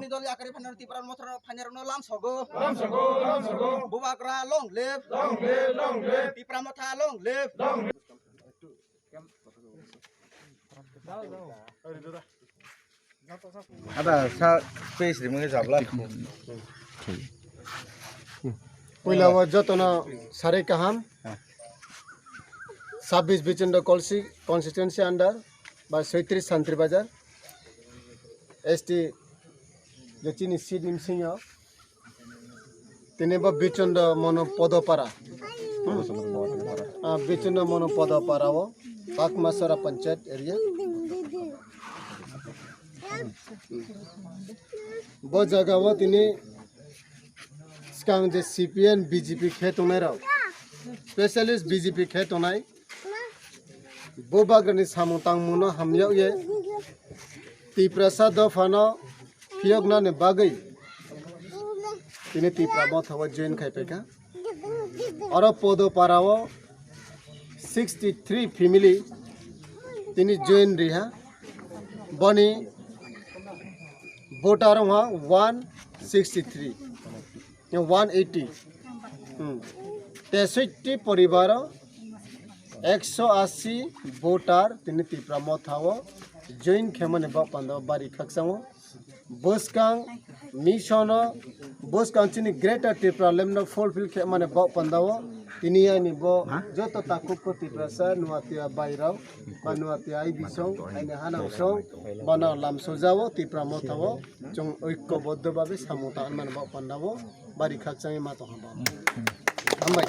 Ni dol yakari phanar tipran mothra phanyar no lam sogo. Bubakra long live. Tipra motha long live. Ada sa space di mga sablan. पहिला वो जतना सारे काम 26 बिचंड constituency under बा 37 संतरी बाजार ST जो चीनी सीट निमसिंग तिने बा बिचंड मनो पदपारा बिचंड मनो पदपारा वो पाकमासरा पंचायत एरिया वो जगह वो तिने sekarang CPN BJP खेतों राव स्पेशलिस्ट BJP खेतों नाई बोबागरनी सामुतांग मुनो हम ये तीप्रसा दफानो फियोगना ने बागई तिने तीप्रा मत हवा जॉइन खाई का और पोदो पारावो 63 फैमिली तिने जॉइन रिहा बनी वोटर वहाँ 163 180 63 परिवार 180 वोटर तिनी तीप्रा मथावो जॉइन खेमने बापंदो बारी खक्सावो बसकांग मिशन बसकांग चिनी ग्रेटर तीप्रा लेमनो फुलफिल खेमने बापंदावो तिनी यानी बो जो तो ताकु तीप्रा सा नुआतिया बाइराव बा नुआतिया आई बिसों आइने हानावसों बना लामसो जावो तीप्रा मथावो जों ऐक्यबद्ध भाबे सामुता माने बापंदावो बारी खक्सांग मातो हामबाय